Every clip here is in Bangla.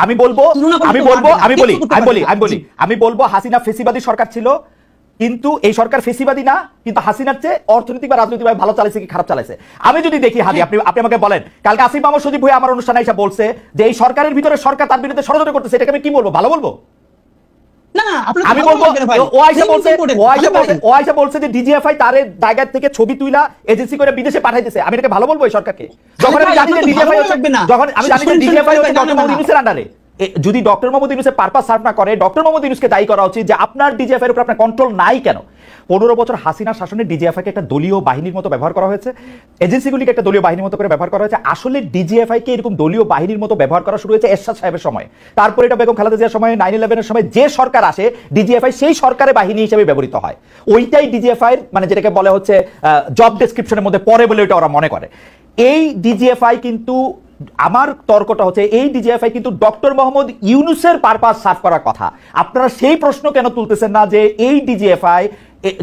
আমি বলবো হাসিনা ফেসিবাদী সরকার ছিল, কিন্তু এই সরকার ফেসিবাদী না, কিন্তু হাসিনার চেয়ে অর্থনৈতিক বা রাজনৈতিকভাবে ভালো চালাইছে কি খারাপ চালাইছে। আমি যদি দেখি হাদি, আপনি আমাকে বলেন, কালকে আসিফ মাহমুদ সজীব ভাই আমার অনুষ্ঠানে এসে বলছে যে এই সরকারের ভিতরে সরকার তার বিরুদ্ধে ষড়যন্ত্র করতেছে, এটাকে আমি কি বলবো? ভালো বলবো? আমি বলবো ও আইসা বলছে যে ডিজিএফআই তার জায়গা থেকে ছবি তুইলা এজেন্সি করে বিদেশে পাঠাইতেছে, আমি এটাকে ভালো বলবো এই সরকারকে? যখন আমি জানি যে ডিজিএফআই ডক্টর মোহাম্মদ ইউনূসের আন্ডারে, যদি ডক্টর মোহাম্মদ ইউনূসের পারপাস সার্ভ না করে, ডক্টর মোহাম্মদ ইউনূসকে দায়ী করা উচিত যে আপনার ডিজিএফআই এর উপর আপনার কন্ট্রোল নাই কেন? 15 বছর হাসিনার শাসনে ডিজিএফআই কে একটা দলীয় বাহিনীর মতো ব্যবহার করা হয়েছে, এজেন্সিগুলিকে একটা দলীয় বাহিনীর মতো করে ব্যবহার করা হয়েছে। আসলে ডিজিএফআই কে এরকম দলীয় বাহিনীর মতো ব্যবহার করা শুরু হয়েছে এরশাদ সাহেবের সময়, তারপরে এটা বেগম খালেদা জিয়ার সময়, 9/11 এর সময় যে সরকার আসে ডিজিএফআই সেই সরকারের বাহিনী হিসেবে ব্যবহৃত হয়। ওইটাই ডিজিএফআই মানে যেটাকে বলা হচ্ছে জব ডেসক্রিপশনের মধ্যে পড়ে বলে ওটা ওরা মনে করে। এই ডিজিএফআই কিন্তু, আমার তর্কটা হচ্ছে এই ডিজিএফআই কিন্তু ডক্টর মোহাম্মদ ইউনূসের পারপাস সার্ভ করার কথা। আপনারা সেই প্রশ্ন কেন তুলতেছেন না যে এই ডিজিএফআই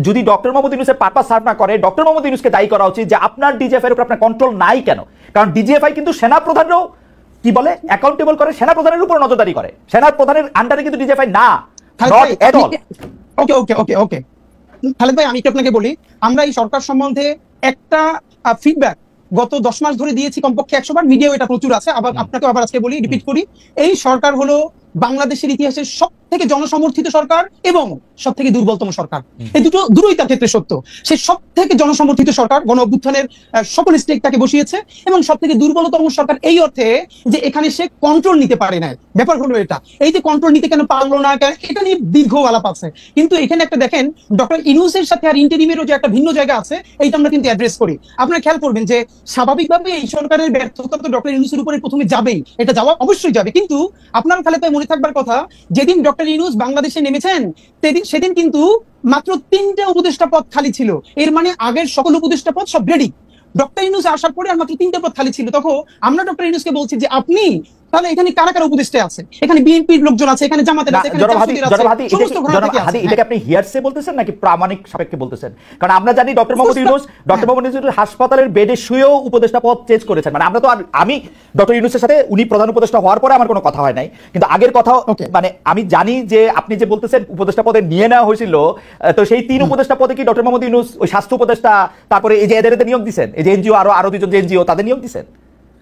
যদি ডক্টর মোহাম্মদ ইউনূসের পারপাস সার্ভ না করে, ডক্টর মোহাম্মদ ইউনূসকে দায়ী করা উচিত যে আপনার ডিজিএফআই এর উপর আপনার কন্ট্রোল নাই কেন? কারণ ডিজিএফআই কিন্তু সেনা প্রধানও কি বলে অ্যাকাউন্টেবল করে, সেনা প্রধানের উপর নজরদারি করে, সেনা প্রধানের আন্ডারে কিন্তু ডিজিএফআই না। ওকে ওকে ওকে ওকে খালেদ ভাই, আমি আপনাকে বলি, আমরা এই সরকার সম্বন্ধে একটা ফিডব্যাক গত 10 মাস ধরে দিয়েছি কমপক্ষে 100 বার, মিডিয়াও এটা প্রচুর আছে, আবার আপনাকে আবার আজকে বলি, রিপিট করি, এই সরকার হলো বাংলাদেশের ইতিহাসের সব থেকে জনসমর্থিত সরকার এবং সব থেকে দুর্বলতম সরকার। এই দুটোই তার ক্ষেত্রে সত্য। সে সব থেকে জনসমর্থিত সরকার, গণ অভ্যুত্থানের সকল স্টেক তাকে বসিয়েছে, এবং সব থেকে দুর্বলতম সরকার এই অর্থে যে এখানে সে কন্ট্রোল নিতে পারে না। ব্যাপার হলো এটা, এই যে কন্ট্রোল নিতে কেন পারলো না, এটা নিয়ে দীর্ঘ আলাপ আছে, কিন্তু এখানে একটা দেখেন ডক্টর ইউনূসের সাথে আর ইন্টারিমেরও যে একটা ভিন্ন জায়গা আছে, এইটা আমরা কিন্তু অ্যাড্রেস করি। আপনারা খেয়াল করবেন যে স্বাভাবিকভাবে এই সরকারের ব্যর্থতা তো ডক্টর ইউনূসের উপরে প্রথমে যাবেই, এটা যাওয়া অবশ্যই যাবে, কিন্তু আপনার খালেদ ভাই মনে থাকবার কথা, যেদিন ডক্টর ইউনূস বাংলাদেশে নেমেছেন সেদিন কিন্তু মাত্র 3টে উপদেষ্টা পদ খালি ছিল। এর মানে আগের সকল উপদেষ্টা পদ সব রেডি, ডক্টর ইউনূস আসার পরে আর মাত্র 3টে পদ খালি ছিল। তখন আমরা ডক্টর ইউনূসকে বলছি যে আপনি তাহলে এখানে কারা কারা উপদেষ্টা আছে, এখানে বিএনপির লোকজন আছে, এখানে জামাতের আছে, এখানে এটাকে আপনি হিয়ারসে বলতেছেন নাকি প্রামাণিক সাপেক্ষে বলতেছেন? কারণ আমরা জানি ডক্টর মোহাম্মদ ইউনূস হাসপাতালের বেডে শুয়েও উপদেষ্টা পদ চেঞ্জ করেছেন। মানে আমরা তো, আমি ডক্টর ইউনূসের সাথে উনি প্রধান উপদেষ্টা হওয়ার পরে আমার কোনো কথা হয় নাই, কিন্তু আগের কথা মানে আমি জানি যে আপনি যে বলতেছেন উপদেষ্টা পদে নিয়ে নেওয়া হয়েছিল, তো সেই 3 উপদেষ্টা পদে কি ডক্টর মোহাম্মদ ইউনূস ওই স্বাস্থ্য উপদেষ্টা, তারপরে এই যে এদের নিয়োগ দিচ্ছেন, এই যে এনজিও আরো 2জন যে এনজিও তাদের নিয়োগ দিচ্ছেন?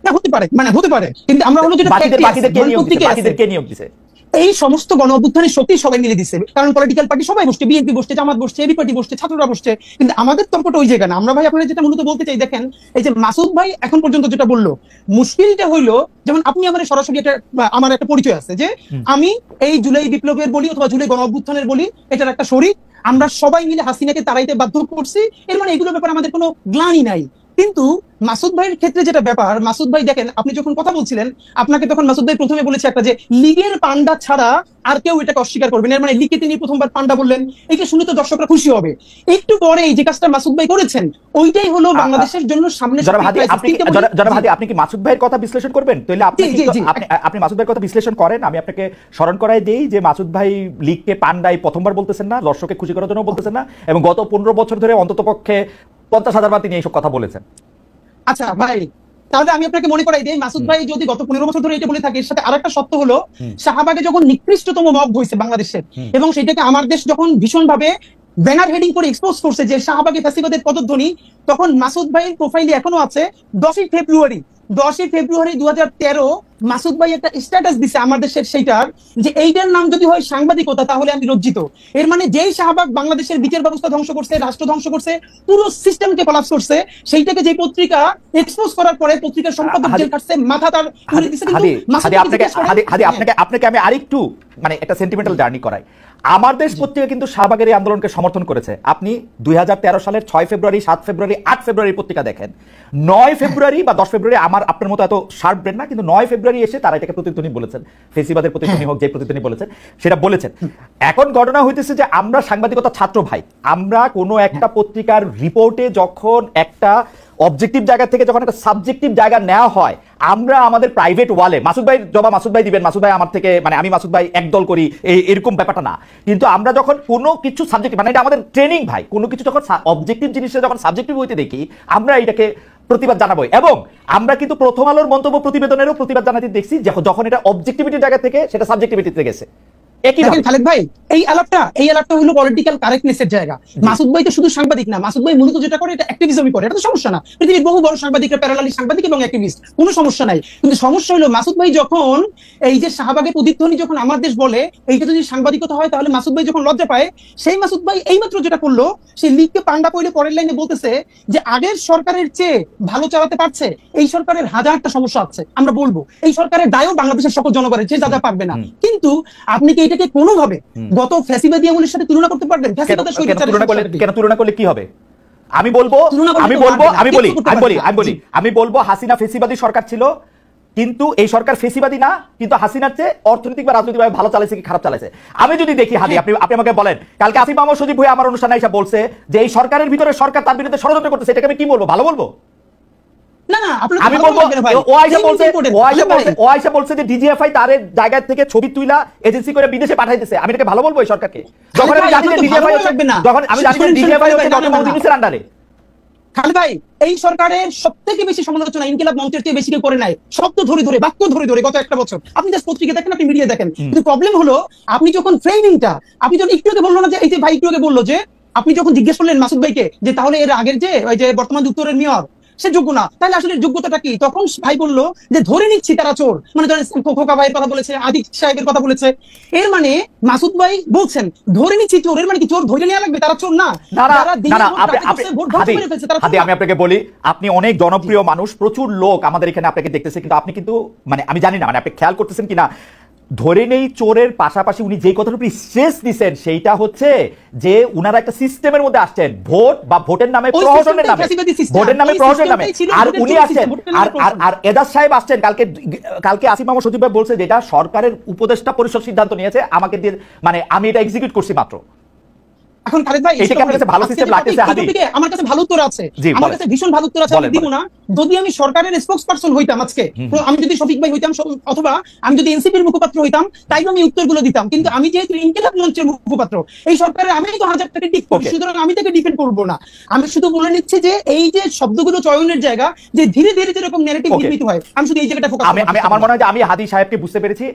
না, হতে পারে, মানে হতে পারে, কিন্তু আমরা হলো যেটা বাকিদেরকে নিয়োগ দিছে, এই সমস্ত গণ অভ্যুত্থানের শক্তি সবাই মিলে দিচ্ছে, কারণ পলিটিক্যাল পার্টি সবাই বসছে, বিএনপি বসছে, জামাত বসছে, এবি পার্টি বসছে, ছাত্ররা বসছে, কিন্তু আমাদের তর্কটা ওই জায়গা না। আমরা ভাই আপনারা যেটা মূলত বলতে চাই, দেখেন এই যে মাসুদ ভাই এখন পর্যন্ত যেটা বললো, মুশকিলটা হইলো যেমন আপনি আমার সরাসরি আমার একটা পরিচয় আছে যে আমি এই জুলাই বিপ্লবের বলি অথবা জুলাই গণ অভ্যুত্থানের বলি, এটার একটা শরীক, আমরা সবাই মিলে হাসিনাকে তাড়াইতে বাধ্য করছি, এর মানে এগুলোর ব্যাপারে আমাদের কোনো গ্লানি নাই। কিন্তু মাসুদ ভাইয়ের ক্ষেত্রে যেটা ব্যাপার, মাসুদ ভাই দেখেন আপনি যখন কথা বলছিলেন, আপনাকে তখন মাসুদ ভাই প্রথমে বলেছে একটা যে লীগের পান্ডা ছাড়া আর কেউ এটাকে অস্বীকার করবেন, এর মানে লীগকে তিনি প্রথমবার পান্ডা বললেন, এইটা শুনে তো দর্শকরা খুশি হবে। একটু পরে এই যে কাজটা মাসুদ ভাই করেছেন, ওইটাই হলো বাংলাদেশের জন্য সামনে। আপনি কি মাসুদ ভাইয়ের কথা বিশ্লেষণ করবেন? তাহলে আপনি মাসুদ ভাইয়ের কথা বিশ্লেষণ করেন, আমি আপনাকে স্মরণ করাই দেই যে মাসুদ ভাই লীগকে পান্ডাই প্রথমবার বলতেছেন না, দর্শককে খুশি করার জন্য বলতেছেন না, এবং গত 15 বছর ধরে অন্ততপক্ষে 50,000 বার তিনি এইসব কথা বলেছেন। আচ্ছা ভাই, তাহলে আমি আপনাকে মনে করাই দিই, মাসুদ ভাই যদি গত 15 বছর ধরে এটা বলে থাকে, এর সাথে আরেকটা সত্য হলো শাহবাগে যখন নিকৃষ্টতম মব হয়েছে বাংলাদেশের, এবং সেটাকে আমার দেশ যখন ভীষণভাবে ব্যানার হেডিং করে এক্সপোজ করছে যে শাহবাগে ফ্যাসিবাদের পদধ্বনি, তখন মাসুদ ভাইয়ের প্রোফাইলে এখনো আছে 10ই ফেব্রুয়ারি 2013 মাসুদ ভাই একটা স্ট্যাটাস দিছে আমার দেশের, সেইটার যে এইটার নাম যদি হয় সাংবাদিকতা তাহলে আমি লজ্জিত। এর মানে যেই শাহবাগ বাংলাদেশের বিচার ব্যবস্থা ধ্বংস করছে, রাষ্ট্র ধ্বংস করছে, পুরো সিস্টেমকে কোলাপস করছে, সেইটাকে যে পত্রিকা এক্সপোজ করার পরে পত্রিকার সম্পাদক জেল কাটছে, মাথা তার তুলে দিছে। কিন্তু আপনাকে আমি আরেকটু মানে একটা সেন্টিমেন্টাল জার্নি করাই। আমার দেশ পত্রিকা কিন্তু শাহবাগের এই আন্দোলনকে সমর্থন করেছে। আপনি 2013 সালের 6 ফেব্রুয়ারি, 7 ফেব্রুয়ারি, 8 ফেব্রুয়ারি পত্রিকা দেখেন, 9 ফেব্রুয়ারি বা 10 ফেব্রুয়ারি, আমার আপনার মতো এত শার্প ব্রেন না, কিন্তু 9 ফেব্রুয়ারি এসে তারা এটাকে প্রতিধ্বনি বলেছেন, ফেসিবাদের প্রতিধ্বনি হোক, যে প্রতিধ্বনি বলেছেন সেটা বলেছেন। এখন ঘটনা হইতেছে যে আমরা সাংবাদিকতা ছাত্র ভাই, আমরা কোনো একটা পত্রিকার রিপোর্টে যখন একটা অবজেক্টিভ জায়গা থেকে যখন একটা সাবজেক্টিভ জায়গা নেওয়া হয়, আমরা আমাদের প্রাইভেট ওয়ালে মাসুদ ভাই জবা মাসুদ ভাই দিবেন, মাসুদ ভাই আমার থেকে মানে আমি মাসুদ ভাই একদল করি এরকম ব্যাপারটা না, কিন্তু আমরা যখন কোনো কিছু সাবজেক্ট মানে এটা আমাদের ট্রেনিং ভাই, কোনো কিছু যখন অবজেক্টিভ জিনিসটা যখন সাবজেক্টিভ হইতে দেখি, আমরা এটাকে প্রতিবাদ জানাবো। এবং আমরা কিন্তু প্রথম আলোর মন্তব্য প্রতিবেদনেরও প্রতিবাদ জানাতে দেখছি যখন এটা অবজেক্টিভিটির জায়গা থেকে সেটা সাবজেক্টিভিটিতে গেছে। খালেদ ভাই এই আলাপটা হলো পলিটিক্যাল কারেক্টনেসের জায়গা। মাসুদ ভাই তো শুধু সাংবাদিক না, মাসুদ ভাই মূলত যেটা করে এটা অ্যাক্টিভিজমই করে, এটা তো সমস্যা না। পৃথিবীর বহু বড় সাংবাদিকরা প্যারালালি সাংবাদিক এবং অ্যাক্টিভিস্ট, কোনো সমস্যা নাই। কিন্তু সমস্যা হলো মাসুদ ভাই যখন এই যে শাহবাগে প্রতিধ্বনি যখন আমার দেশ বলে এইটা যদি সাংবাদিকতা হয় তাহলে মাসুদ ভাই যখন লজ্জা পায়, সেই মাসুদ ভাই এইমাত্র যেটা করলো সেই লিগকে পান্ডা পড়লে পরের লাইনে বলতেছে যে আগের সরকারের চেয়ে ভালো চালাতে পারছে, এই সরকারের হাজারটা সমস্যা আছে। আমরা বলবো এই সরকারের দায়ও বাংলাদেশের সকল জনগণের, যে যা পারবে না। কিন্তু আপনি কি এটাকে কোনোভাবে গত ফ্যাসিবাদী আমলের সাথে তুলনা করতে পারবেন? কেন তুলনা করলে কি হবে? আমি বলবো হাসিনা ফেসিবাদী সরকার ছিল, কিন্তু এই সরকার ফেসিবাদী না, কিন্তু হাসিনার চেয়ে অর্থনৈতিক বা রাজনৈতিকভাবে ভালো চালাইছে কি খারাপ চালাইছে। আমি যদি দেখি হাদি, আপনি আমাকে বলেন, কালকে আসিফ মাহমুদ সজীব ভাই আমার অনুষ্ঠানে এসে বলছে যে এই সরকারের ভিতরে সরকার তার বিরুদ্ধে ষড়যন্ত্র করতেছে, এটাকে আমি কি বলবো? ভালো বলবো? আমি বলবো ও আইসা বলছে যে ডিজিএফআই তার জায়গা থেকে ছবি তুইলা এজেন্সি করে বিদেশে পাঠাইতেছে, আমি এটাকে ভালো বলবো এই সরকারকে? যখন আমি জানি যে ডিজিএফআই হচ্ছে ডক্টর মোহাম্মদ ইউনূসের আন্ডারে। খালেদ ভাই এই সরকারের সবথেকে বেশি সমালোচনা ইনকিলাব মঞ্চের চেয়ে বেশি কেউ করে নাই, শব্দ ধরে ধরে বাক্য ধরে ধরে গত একটা বছর। আপনি জাস্ট পত্রিকা দেখেন, আপনি মিডিয়া দেখেন। কিন্তু প্রবলেম হলো আপনি যখন ফ্রেমিংটা, আপনি যখন একটু আগে বললো না যে এই যে ভাই একটু আগে বললো যে আপনি যখন জিজ্ঞেস করলেন মাসুদ ভাইকে যে তাহলে এর আগের যে ওই যে বর্তমান উত্তরের মেয়র সে যোগ্য না, তাহলে আসলে যোগ্যতাটা কি? তখন ভাই বললো যে ধরে নিচ্ছি তারা চোর, মানে ধরেন খোকা ভাইয়ের কথা বলেছে, আদিক সাহেবের কথা বলেছে। এর মানে মাসুদ ভাই বলছেন ধরে নিচ্ছি চোর, এর মানে কি চোর ধরে নেওয়া লাগবে? তারা চোর না। আমি আপনাকে বলি, আপনি অনেক জনপ্রিয় মানুষ, প্রচুর লোক আমাদের এখানে আপনাকে দেখতেছে, কিন্তু আপনি কিন্তু মানে আমি জানি না, মানে আপনি খেয়াল করতেছেন কিনা, ধরে নেই চোরের পাশাপাশি উনি যে কথার উপর স্ট্রেস দিচ্ছেন সেইটা হচ্ছে যে উনারা একটা সিস্টেমের মধ্যে আসছেন, ভোট বা ভোটের নামে প্রহসনের নামে, ভোটের নামে প্রহসনের নামে। আর উনি আসছেন, আর এজাজ সাহেব আসছেন কালকে আসিফ মাহমুদ সজীব ভাই বলছে যেটা সরকারের উপদেষ্টা পরিষদ সিদ্ধান্ত নিয়েছে, আমাকে দিয়ে মানে আমি এটা এক্সিকিউট করছি মাত্র। এখন খালেদ ভাই এটা আপনার কাছে ভালো সিস্টেম লাগতেছে? আমার কাছে ভালো উত্তর আছে, আমার কাছে ভীষণ ভালো উত্তর আছে, আমি দিব না। যদি আমি সরকারের স্পোকসপারসন হইতাম আজকে, আমি যদি শফিক ভাই হইতাম অথবা আমি যদি এনসিপির মুখপাত্র হইতাম, তাইলে আমি উত্তরগুলো দিতাম। কিন্তু আমি যেহেতু ইনকিলাব মঞ্চের মুখপাত্র, এই সরকারের আমি তো 1000 টাকা টিক করি, সুতরাং আমি তাকে ডিফেন্ড করব না। আমি শুধু বলে নিচ্ছি যে এই যে শব্দগুলো চয়নের জায়গা, যে ধীরে ধীরে যেরকম ন্যারেটিভ নির্মিত হয়, আমি শুধু এই জায়গাটা ফোকাস। আমার মনে হয় যে আমি হাদি সাহেবকে বুঝতে পেরেছি।